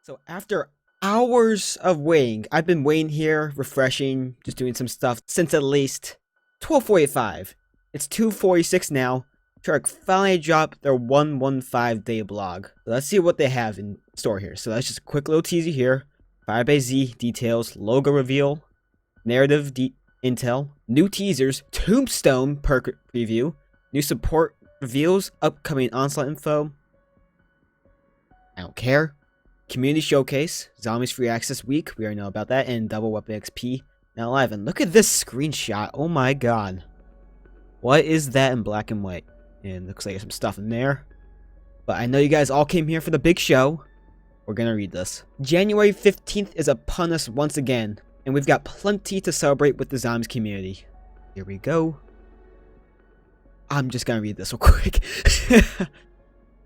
So after hours of waiting, I've been waiting here, refreshing, just doing some stuff since at least 12:45. It's 2:46 now. Shark finally dropped their 115 day blog. So let's see what they have in store here. So that's just a quick little teaser here. Firebase Z details, logo reveal, narrative intel, new teasers, Tombstone perk preview, new support reveals, upcoming onslaught info. I don't care. Community Showcase, Zombies Free Access Week, we already know about that, and Double Weapon XP now live. And look at this screenshot, oh my god. What is that in black and white? And looks like there's some stuff in there. But I know you guys all came here for the big show. We're gonna read this. January 15th is upon us once again, and we've got plenty to celebrate with the Zombies community. Here we go. I'm just gonna read this real quick.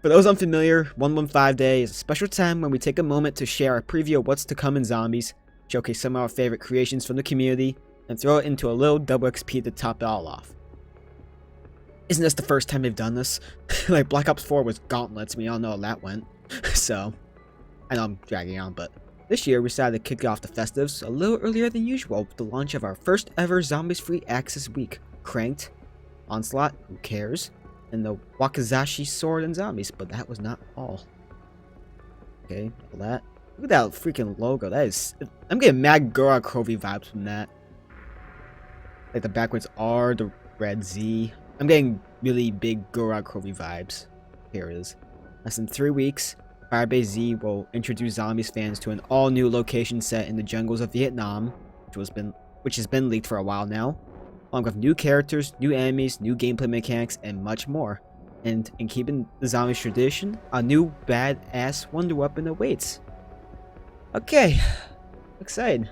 For those unfamiliar, 115 Day is a special time when we take a moment to share a preview of what's to come in Zombies, showcase some of our favorite creations from the community, and throw it into a little double XP to top it all off. Isn't this the first time they've done this? Like, Black Ops 4 was Gauntlets, we all know how that went. So, I know I'm dragging on, but this year we decided to kick off the festives a little earlier than usual with the launch of our first ever Zombies Free Access Week. Cranked, Onslaught, who cares? And the Wakizashi sword and zombies, but that was not all. Okay, all that. Look at that freaking logo. That is, I'm getting mad Gora Krovi vibes from that. Like the backwards R, the red Z. I'm getting really big Gora Krovi vibes. Here it is. Less than 3 weeks, Firebase Z will introduce Zombies fans to an all-new location set in the jungles of Vietnam, which has been leaked for a while now, along with new characters, new enemies, new gameplay mechanics, and much more. And in keeping the Zombies tradition, a new badass wonder weapon awaits. Okay, excited.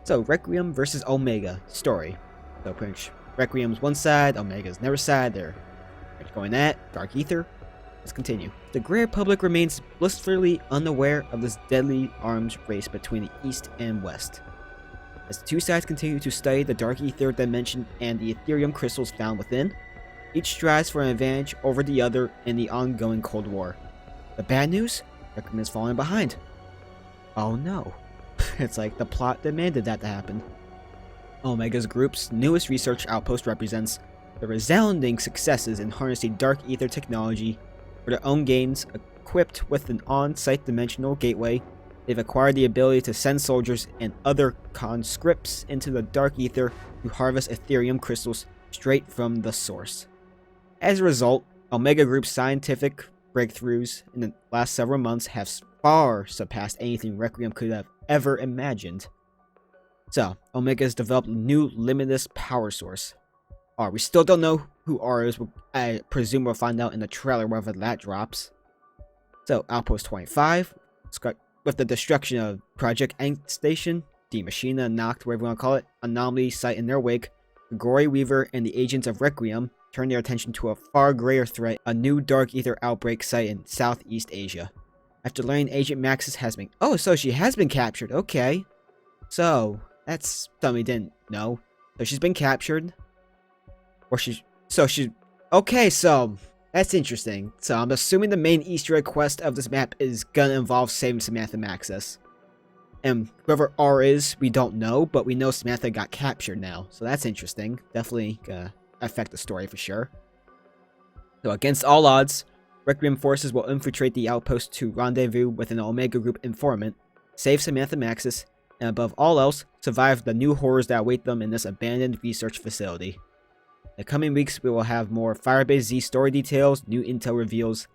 So, Requiem versus Omega story. So, pretty much Requiem's one side, Omega's never side. They're going at Dark Ether. Let's continue. The Grey Republic remains blissfully unaware of this deadly arms race between the East and West. As the two sides continue to study the Dark Ether dimension and the Ethereum crystals found within, each strives for an advantage over the other in the ongoing Cold War. The bad news? Requiem is falling behind. Oh no. It's like the plot demanded that to happen. Omega's group's newest research outpost represents the resounding successes in harnessing Dark Ether technology for their own gains. Equipped with an on-site dimensional gateway, they've acquired the ability to send soldiers and other conscripts into the Dark Ether to harvest Ethereum crystals straight from the source. As a result, Omega Group's scientific breakthroughs in the last several months have far surpassed anything Requiem could have ever imagined. So, Omega has developed a new limitless power source. We still don't know who R is. I presume we'll find out in the trailer wherever that drops. So, Outpost 25, with the destruction of Project Ant Station, the Machina, Noct, whatever you want to call it, Anomaly Site in their wake, Grigori Weaver and the agents of Requiem turn their attention to a far greater threat, a new Dark Ether outbreak site in Southeast Asia. After learning Agent Maxis has been... Oh, so she has been captured, okay. So, that's something we didn't know. So she's been captured. Okay, so that's interesting. So I'm assuming the main Easter egg quest of this map is gonna involve saving Samantha Maxis. And whoever R is, we don't know, but we know Samantha got captured now. So that's interesting. Definitely gonna affect the story for sure. So against all odds, Requiem forces will infiltrate the outpost to rendezvous with an Omega Group informant, save Samantha Maxis, and above all else, survive the new horrors that await them in this abandoned research facility. In the coming weeks, we will have more Firebase Z story details, new intel reveals,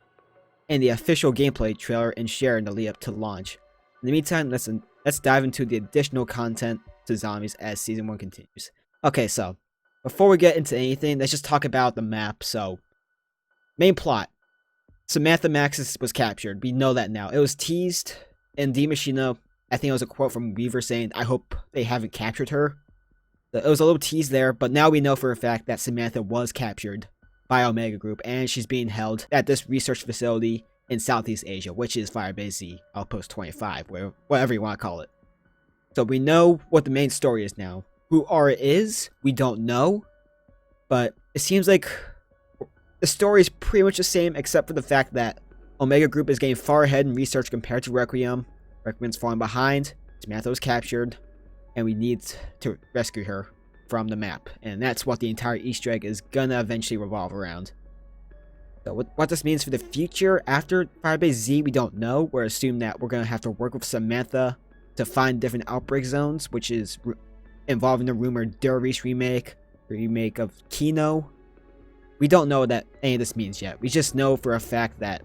and the official gameplay trailer and share in the lead up to launch. In the meantime, let's dive into the additional content to Zombies as Season 1 continues. Okay, so, before we get into anything, let's just talk about the map. So, main plot. Samantha Maxis was captured. We know that now. It was teased in D Machina. I think it was a quote from Weaver saying, I hope they haven't captured her. It was a little tease there, but now we know for a fact that Samantha was captured by Omega Group, and she's being held at this research facility in Southeast Asia, which is Firebase Z, Outpost 25, whatever you want to call it. So we know what the main story is now. Who R is, we don't know, but it seems like the story is pretty much the same, except for the fact that Omega Group is getting far ahead in research compared to Requiem. Rickman's falling behind. Samantha was captured, and we need to rescue her from the map. And that's what the entire Easter egg is gonna eventually revolve around. So what this means for the future after FIREBASE Z, we don't know. We're assuming that we're gonna have to work with Samantha to find different outbreak zones, which is involving the rumored Dervish remake of Kino. We don't know what any of this means yet. We just know for a fact that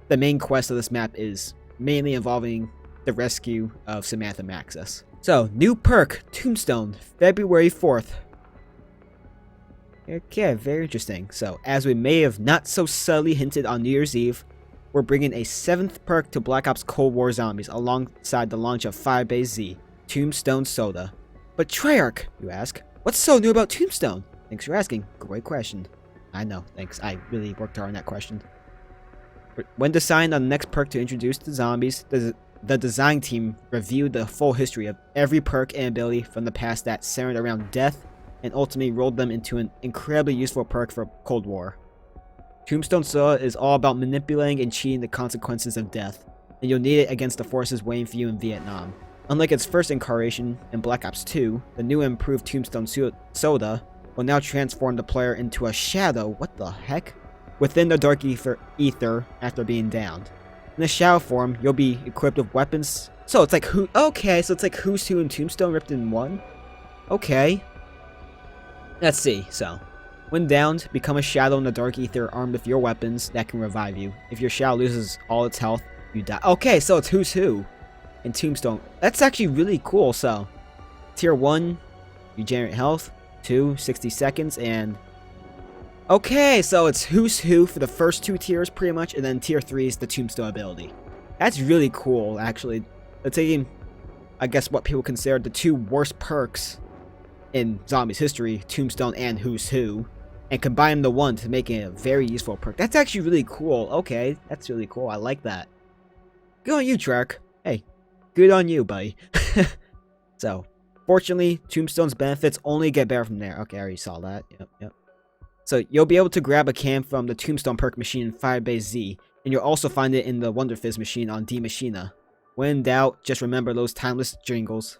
the main quest of this map is mainly involving the rescue of Samantha Maxis. So, new perk, Tombstone, February 4th. Okay, very interesting. So, as we may have not so subtly hinted on New Year's Eve, we're bringing a 7th perk to Black Ops Cold War Zombies alongside the launch of FIREBASE Z, Tombstone Soda. But Treyarch, you ask, what's so new about Tombstone? Thanks for asking. Great question. I know, thanks. I really worked hard on that question. When deciding on the next perk to introduce to zombies, the design team reviewed the full history of every perk and ability from the past that centered around death, and ultimately rolled them into an incredibly useful perk for Cold War. Tombstone Soda is all about manipulating and cheating the consequences of death, and you'll need it against the forces waiting for you in Vietnam. Unlike its first incarnation in Black Ops 2, the new and improved Tombstone Soda will now transform the player into a shadow, what the heck, within the dark ether after being downed. In the shadow form, you'll be equipped with weapons. So it's like Who's Who and Tombstone ripped in one? Okay. Let's see, so. When downed, become a shadow in the dark ether armed with your weapons that can revive you. If your shadow loses all its health, you die. Okay, so it's Who's Who in Tombstone. That's actually really cool, so. Tier 1, you generate health. 2, 60 seconds, and... Okay, so it's Who's Who for the first 2 tiers, pretty much, and then Tier 3 is the Tombstone ability. That's really cool, actually. They're taking, I guess, what people consider the 2 worst perks in Zombies history, Tombstone and Who's Who, and combine them to one to make it a very useful perk. That's actually really cool. Okay, that's really cool. I like that. Good on you, Treyarch. Hey, good on you, buddy. So, fortunately, Tombstone's benefits only get better from there. Okay, I already saw that. Yep. So, you'll be able to grab a cam from the Tombstone perk machine in FIREBASE Z, and you'll also find it in the Wonder Fizz machine on D Machina. When in doubt, just remember those timeless jingles.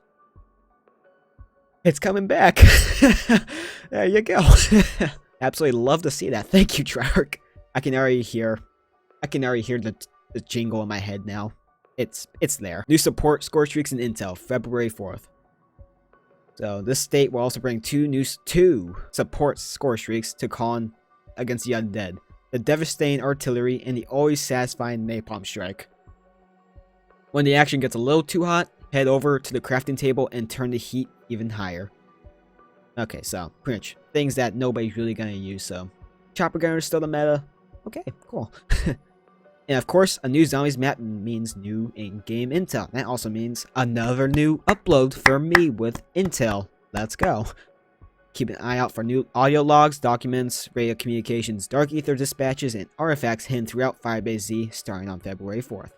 It's coming back. There you go. Absolutely love to see that. Thank you, Treyarch. I can already hear the jingle in my head now. It's there. New support score streaks in Intel, February 4th. So this state will also bring two support score streaks to con against the undead. The devastating artillery and the always satisfying napalm strike. When the action gets a little too hot, head over to the crafting table and turn the heat even higher. Okay, so pretty much things that nobody's really gonna use, so chopper gunner is still the meta. Okay, cool. And of course, a new zombies map means new in-game intel. That also means another new upload for me with intel. Let's go. Keep an eye out for new audio logs, documents, radio communications, dark ether dispatches, and artifacts hidden throughout FIREBASE Z starting on February 4th.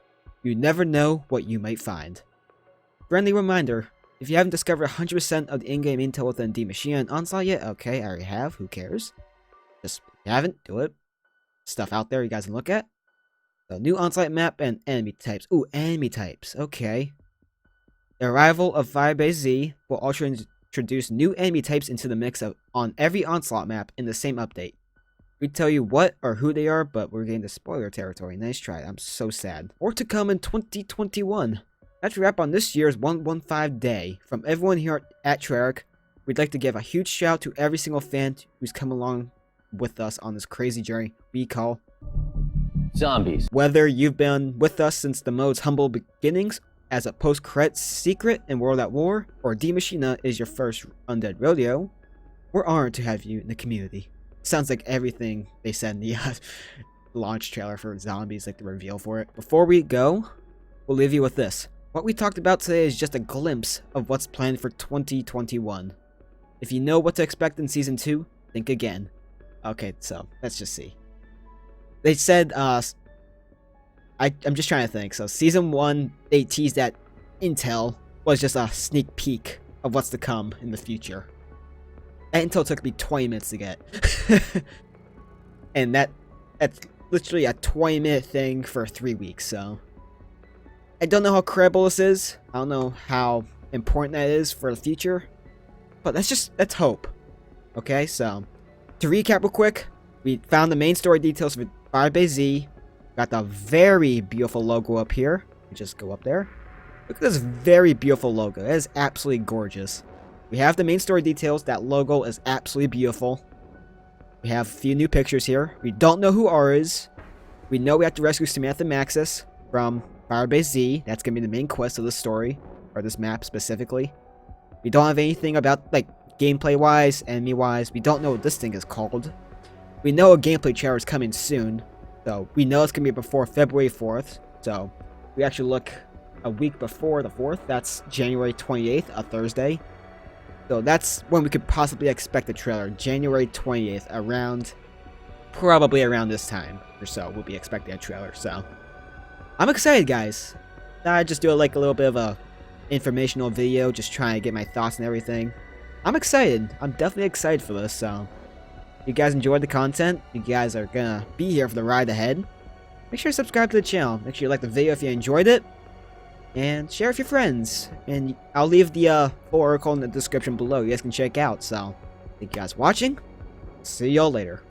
You never know what you might find. Friendly reminder, if you haven't discovered 100% of the in-game intel within D Machina and Onslaught yet, okay, I already have, who cares? Just, if you haven't, do it. Stuff out there you guys can look at. So, new Onslaught map and enemy types. Ooh, enemy types, okay. The arrival of FIREBASE Z will also introduce new enemy types into the mix on every Onslaught map in the same update. We tell you what or who they are, but we're getting to spoiler territory. Nice try, I'm so sad. More to come in 2021. That's a wrap on this year's 115 day. From everyone here at Treyarch, we'd like to give a huge shout out to every single fan who's come along with us on this crazy journey we call Zombies. Whether you've been with us since the mode's humble beginnings as a post-credits secret in World at War, or D Machina is your first Undead Rodeo, we're honored to have you in the community. Sounds like everything they said in the launch trailer for Zombies, like the reveal for it. Before we go, we'll leave you with this. What we talked about today is just a glimpse of what's planned for 2021. If you know what to expect in Season 2, think again. Okay, so, let's just see. They said, I'm just trying to think. So, Season 1, they teased that intel was just a sneak peek of what's to come in the future. That intel took me 20 minutes to get. And that's literally a 20-minute thing for 3 weeks, so... I don't know how credible this is. I don't know how important that is for the future. But let's hope. Okay, so to recap real quick, we found the main story details for FIREBASE Z. Got the very beautiful logo up here. Just go up there. Look at this very beautiful logo. It is absolutely gorgeous. We have the main story details. That logo is absolutely beautiful. We have a few new pictures here. We don't know who R is. We know we have to rescue Samantha Maxis from FIREBASE Z. That's going to be the main quest of the story, or this map specifically. We don't have anything about, like, gameplay-wise, enemy-wise. We don't know what this thing is called. We know a gameplay trailer is coming soon, so we know it's going to be before February 4th. So we actually look a week before the 4th. That's January 28th, a Thursday. So that's when we could possibly expect the trailer. January 28th, probably around this time or so, we'll be expecting a trailer. So I'm excited, guys. I just do like a little bit of a informational video, just trying to get my thoughts and everything. I'm excited. I'm definitely excited for this. So if you guys enjoyed the content, you guys are gonna be here for the ride ahead. Make sure to subscribe to the channel. Make sure you like the video if you enjoyed it. And share with your friends. And I'll leave the full article in the description below. You guys can check out. So, thank you guys for watching. See y'all later.